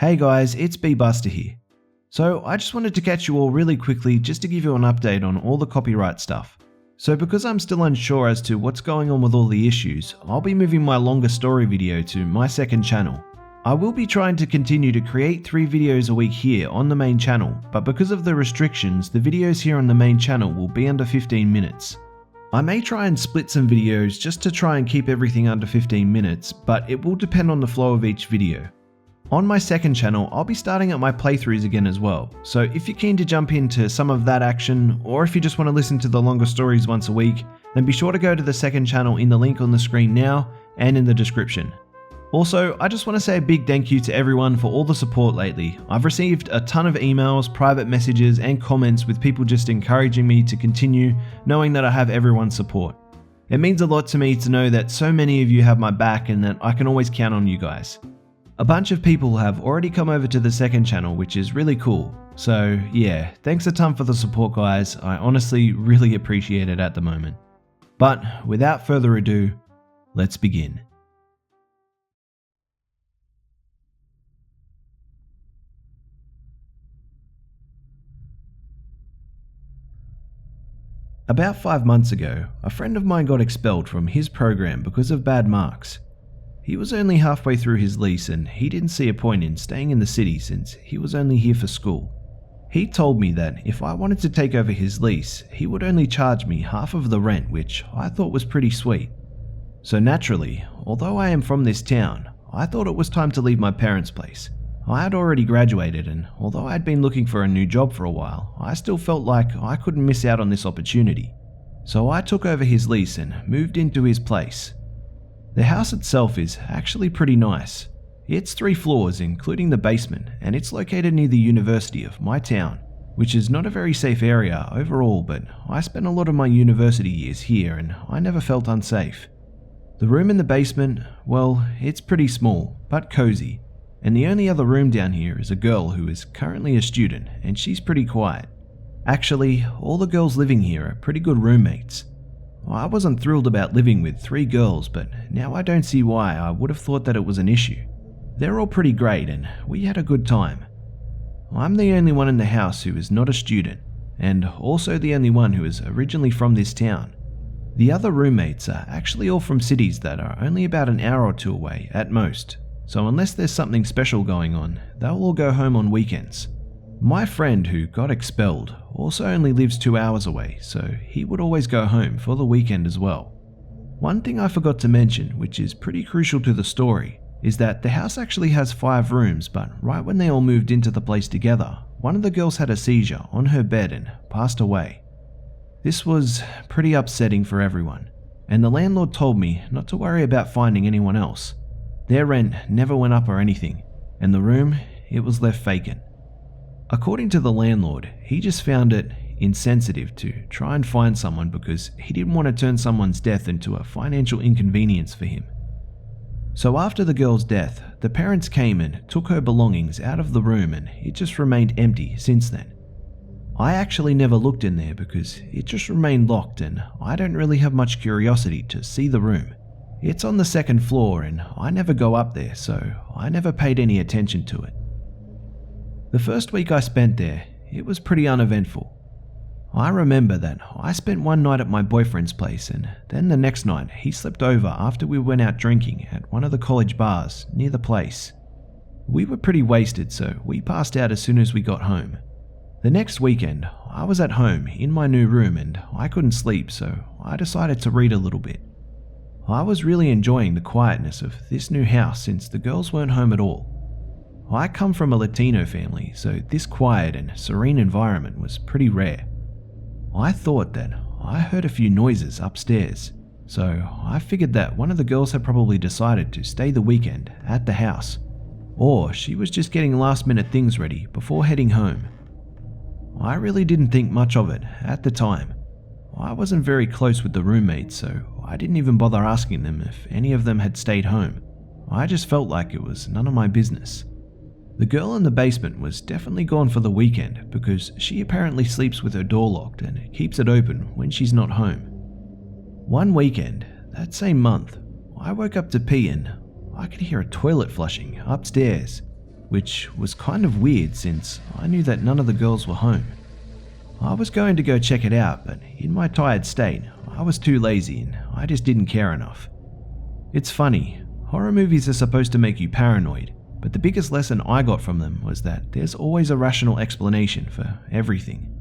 Hey guys, it's be.busta here. So I just wanted to catch you all really quickly just to give you an update on all the copyright stuff. So because I'm still unsure as to what's going on with all the issues, I'll be moving my longer story video to my second channel. I will be trying to continue to create 3 videos a week here on the main channel, but because of the restrictions, the videos here on the main channel will be under 15 minutes. I may try and split some videos just to try and keep everything under 15 minutes, but it will depend on the flow of each video. On my second channel, I'll be starting up my playthroughs again as well, so if you're keen to jump into some of that action, or if you just want to listen to the longer stories once a week, then be sure to go to the second channel in the link on the screen now and in the description. Also, I just want to say a big thank you to everyone for all the support lately. I've received a ton of emails, private messages and comments with people just encouraging me to continue, knowing that I have everyone's support. It means a lot to me to know that so many of you have my back and that I can always count on you guys. A bunch of people have already come over to the second channel, which is really cool. So yeah, thanks a ton for the support guys, I honestly really appreciate it at the moment. But without further ado, let's begin. About 5 months ago, a friend of mine got expelled from his program because of bad marks. He was only halfway through his lease and he didn't see a point in staying in the city since he was only here for school. He told me that if I wanted to take over his lease, he would only charge me half of the rent, which I thought was pretty sweet. So naturally, although I am from this town, I thought it was time to leave my parents' place. I had already graduated and although I had been looking for a new job for a while, I still felt like I couldn't miss out on this opportunity. So I took over his lease and moved into his place. The house itself is actually pretty nice. It's 3 floors including the basement, and it's located near the university of my town, which is not a very safe area overall, but I spent a lot of my university years here and I never felt unsafe. The room in the basement, well, it's pretty small, but cozy, and the only other room down here is a girl who is currently a student and she's pretty quiet. Actually, all the girls living here are pretty good roommates. I wasn't thrilled about living with 3 girls, but now I don't see why I would have thought that it was an issue. They're all pretty great and we had a good time. I'm the only one in the house who is not a student, and also the only one who is originally from this town. The other roommates are actually all from cities that are only about an hour or 2 away at most, so unless there's something special going on, they'll all go home on weekends. My friend who got expelled also only lives 2 hours away, so he would always go home for the weekend as well. One thing I forgot to mention, which is pretty crucial to the story, is that the house actually has 5 rooms, but right when they all moved into the place together, one of the girls had a seizure on her bed and passed away. This was pretty upsetting for everyone, and the landlord told me not to worry about finding anyone else. Their rent never went up or anything, and the room, it was left vacant. According to the landlord, he just found it insensitive to try and find someone because he didn't want to turn someone's death into a financial inconvenience for him. So after the girl's death, the parents came and took her belongings out of the room and it just remained empty since then. I actually never looked in there because it just remained locked and I don't really have much curiosity to see the room. It's on the 2nd floor and I never go up there, so I never paid any attention to it. The first week I spent there, it was pretty uneventful. I remember that I spent one night at my boyfriend's place and then the next night he slept over after we went out drinking at one of the college bars near the place. We were pretty wasted, so we passed out as soon as we got home. The next weekend, I was at home in my new room and I couldn't sleep, so I decided to read a little bit. I was really enjoying the quietness of this new house since the girls weren't home at all. I come from a Latino family, so this quiet and serene environment was pretty rare. I thought that I heard a few noises upstairs, so I figured that one of the girls had probably decided to stay the weekend at the house, or she was just getting last-minute things ready before heading home. I really didn't think much of it at the time. I wasn't very close with the roommates, so I didn't even bother asking them if any of them had stayed home. I just felt like it was none of my business. The girl in the basement was definitely gone for the weekend because she apparently sleeps with her door locked and keeps it open when she's not home. One weekend, that same month, I woke up to pee and I could hear a toilet flushing upstairs. which was kind of weird since I knew that none of the girls were home. I was going to go check it out, but in my tired state, I was too lazy and I just didn't care enough. It's funny, horror movies are supposed to make you paranoid, but the biggest lesson I got from them was that there's always a rational explanation for everything.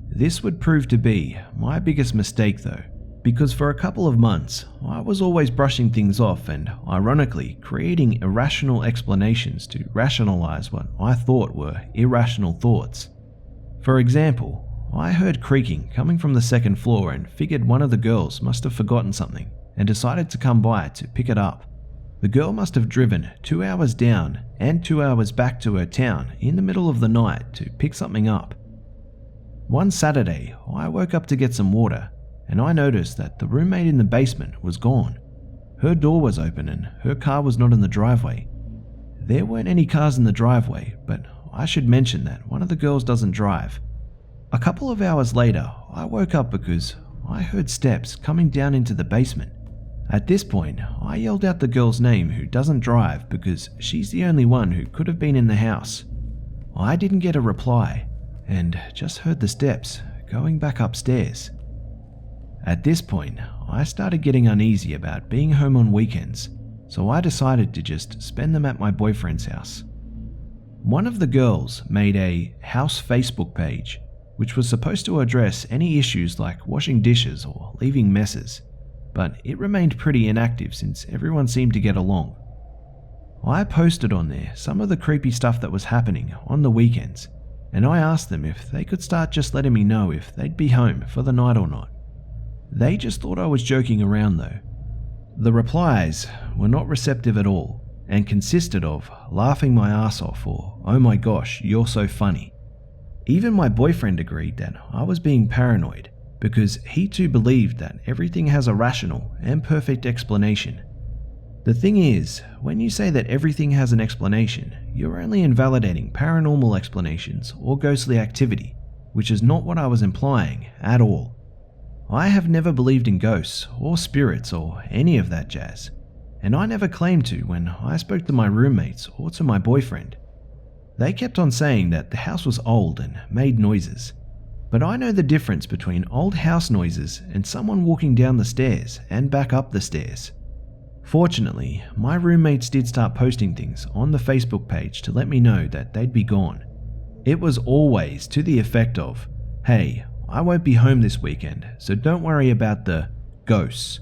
This would prove to be my biggest mistake though, because for a couple of months, I was always brushing things off and, ironically, creating irrational explanations to rationalize what I thought were irrational thoughts. For example, I heard creaking coming from the second floor and figured one of the girls must have forgotten something and decided to come by to pick it up. The girl must have driven 2 hours down and 2 hours back to her town in the middle of the night to pick something up. One Saturday, I woke up to get some water and I noticed that the roommate in the basement was gone. Her door was open and her car was not in the driveway. There weren't any cars in the driveway, but I should mention that one of the girls doesn't drive. A couple of hours later, I woke up because I heard steps coming down into the basement. At this point, I yelled out the girl's name who doesn't drive because she's the only one who could have been in the house. I didn't get a reply and just heard the steps going back upstairs. At this point, I started getting uneasy about being home on weekends, so I decided to just spend them at my boyfriend's house. One of the girls made a house Facebook page, which was supposed to address any issues like washing dishes or leaving messes, but it remained pretty inactive since everyone seemed to get along. I posted on there some of the creepy stuff that was happening on the weekends, and I asked them if they could start just letting me know if they'd be home for the night or not. They just thought I was joking around though. The replies were not receptive at all and consisted of laughing my ass off or "oh my gosh, you're so funny." Even my boyfriend agreed that I was being paranoid because he too believed that everything has a rational and perfect explanation. The thing is, when you say that everything has an explanation, you're only invalidating paranormal explanations or ghostly activity, which is not what I was implying at all. I have never believed in ghosts or spirits or any of that jazz, and I never claimed to when I spoke to my roommates or to my boyfriend. They kept on saying that the house was old and made noises, but I know the difference between old house noises and someone walking down the stairs and back up the stairs. Fortunately, my roommates did start posting things on the Facebook page to let me know that they'd be gone. It was always to the effect of, "Hey, I won't be home this weekend, so don't worry about the ghosts."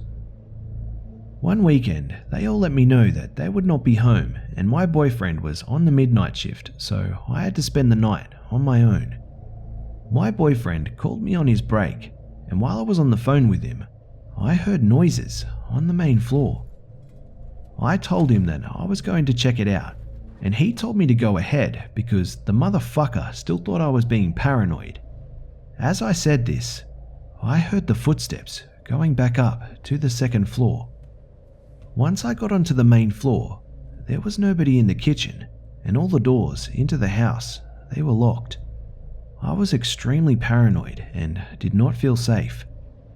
One weekend, they all let me know that they would not be home and my boyfriend was on the midnight shift, so I had to spend the night on my own. My boyfriend called me on his break, and while I was on the phone with him, I heard noises on the main floor. I told him that I was going to check it out, and he told me to go ahead because the motherfucker still thought I was being paranoid. As I said this, I heard the footsteps going back up to the second floor. Once I got onto the main floor, there was nobody in the kitchen, and all the doors into the house, they were locked. I was extremely paranoid and did not feel safe.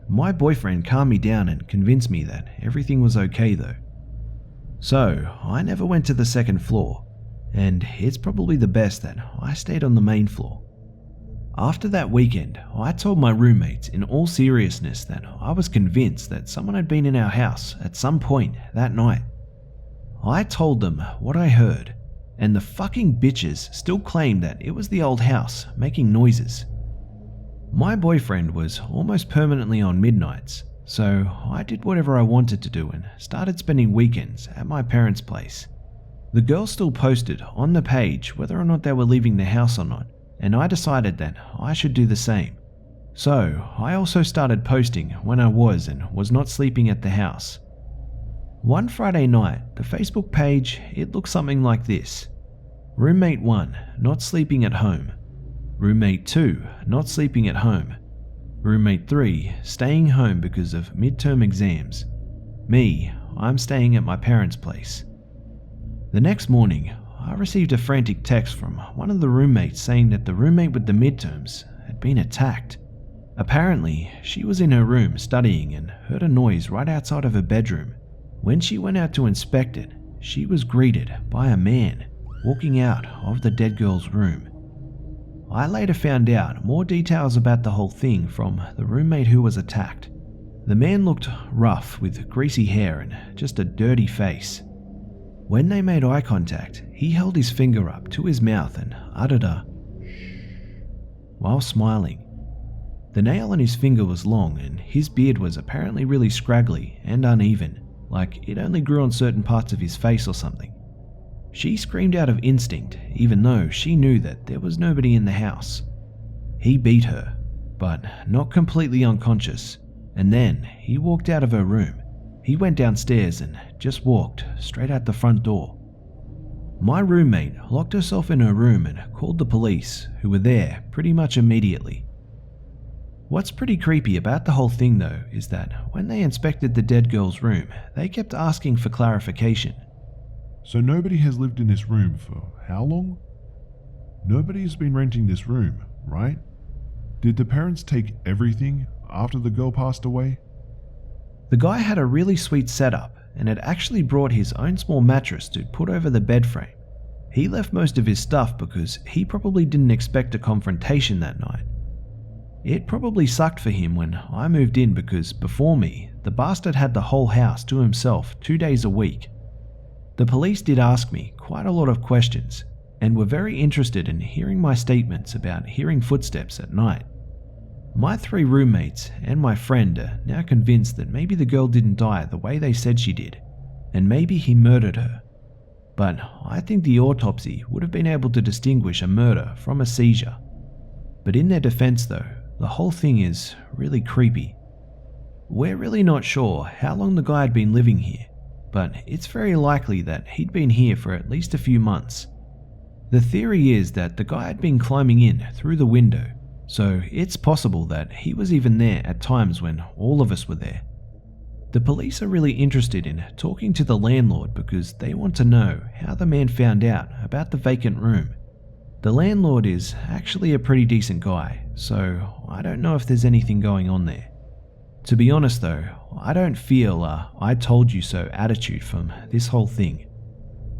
My boyfriend calmed me down and convinced me that everything was okay though. So I never went to the second floor, and it's probably the best that I stayed on the main floor. After that weekend, I told my roommates in all seriousness that I was convinced that someone had been in our house at some point that night. I told them what I heard, and the fucking bitches still claimed that it was the old house making noises. My boyfriend was almost permanently on midnights, so I did whatever I wanted to do and started spending weekends at my parents' place. The girls still posted on the page whether or not they were leaving the house or not, and I decided that I should do the same. So I also started posting when I was and was not sleeping at the house. One Friday night, the Facebook page, it looked something like this. Roommate 1, not sleeping at home. Roommate 2, not sleeping at home. Roommate 3, staying home because of midterm exams. Me, I'm staying at my parents' place. The next morning, I received a frantic text from one of the roommates saying that the roommate with the midterms had been attacked. Apparently, she was in her room studying and heard a noise right outside of her bedroom. When she went out to inspect it, she was greeted by a man. walking out of the dead girl's room. I later found out more details about the whole thing from the roommate who was attacked. The man looked rough with greasy hair and just a dirty face. When they made eye contact, he held his finger up to his mouth and uttered a shh while smiling. The nail on his finger was long and his beard was apparently really scraggly and uneven, like it only grew on certain parts of his face or something. She screamed out of instinct, even though she knew that there was nobody in the house. He beat her, but not completely unconscious, and then he walked out of her room. He went downstairs and just walked straight out the front door. My roommate locked herself in her room and called the police, who were there pretty much immediately. What's pretty creepy about the whole thing though is that when they inspected the dead girl's room, they kept asking for clarification. So nobody has lived in this room for how long? Nobody has been renting this room, right? Did the parents take everything after the girl passed away? The guy had a really sweet setup and had actually brought his own small mattress to put over the bed frame. He left most of his stuff because he probably didn't expect a confrontation that night. It probably sucked for him when I moved in because before me, the bastard had the whole house to himself 2 days a week. The police did ask me quite a lot of questions and were very interested in hearing my statements about hearing footsteps at night. My 3 roommates and my friend are now convinced that maybe the girl didn't die the way they said she did, and maybe he murdered her. But I think the autopsy would have been able to distinguish a murder from a seizure. But in their defense though, the whole thing is really creepy. We're really not sure how long the guy had been living here, but it's very likely that he'd been here for at least a few months. The theory is that the guy had been climbing in through the window, so it's possible that he was even there at times when all of us were there. The police are really interested in talking to the landlord because they want to know how the man found out about the vacant room. The landlord is actually a pretty decent guy, so I don't know if there's anything going on there. To be honest though, I don't feel a "I told you so" attitude from this whole thing.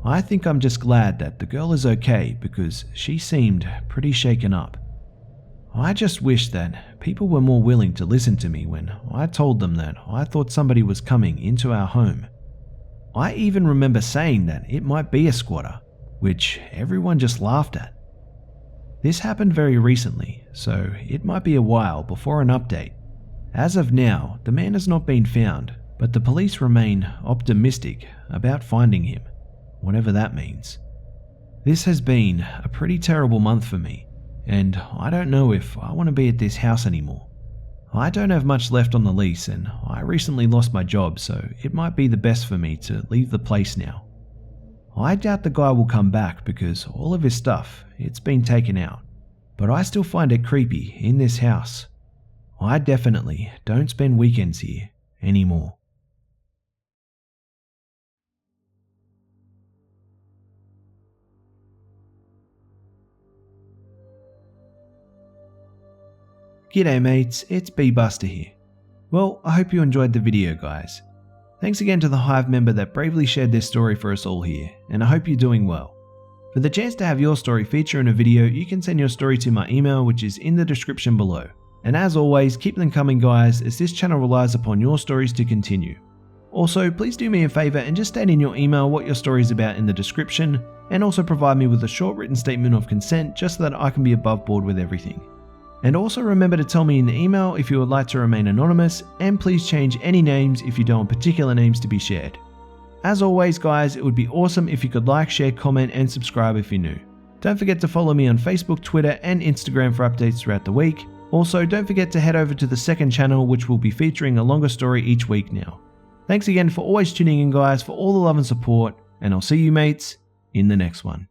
I think I'm just glad that the girl is okay because she seemed pretty shaken up. I just wish that people were more willing to listen to me when I told them that I thought somebody was coming into our home. I even remember saying that it might be a squatter, which everyone just laughed at. This happened very recently, so it might be a while before an update. As of now, the man has not been found, but the police remain optimistic about finding him, whatever that means. This has been a pretty terrible month for me, and I don't know if I want to be at this house anymore. I don't have much left on the lease and I recently lost my job, so it might be the best for me to leave the place now. I doubt the guy will come back because all of his stuff, it's been taken out, but I still find it creepy in this house. I definitely don't spend weekends here anymore. G'day mates, it's be.busta here. Well, I hope you enjoyed the video guys. Thanks again to the Hive member that bravely shared this story for us all here, and I hope you're doing well. For the chance to have your story feature in a video, you can send your story to my email, which is in the description below. And as always, keep them coming guys, as this channel relies upon your stories to continue. Also, please do me a favour and just state in your email what your story is about in the description, and also provide me with a short written statement of consent just so that I can be above board with everything. And also remember to tell me in the email if you would like to remain anonymous, and please change any names if you don't want particular names to be shared. As always guys, it would be awesome if you could like, share, comment and subscribe if you're new. Don't forget to follow me on Facebook, Twitter and Instagram for updates throughout the week. Also, don't forget to head over to the second channel, which will be featuring a longer story each week now. Thanks again for always tuning in guys, for all the love and support, and I'll see you mates in the next one.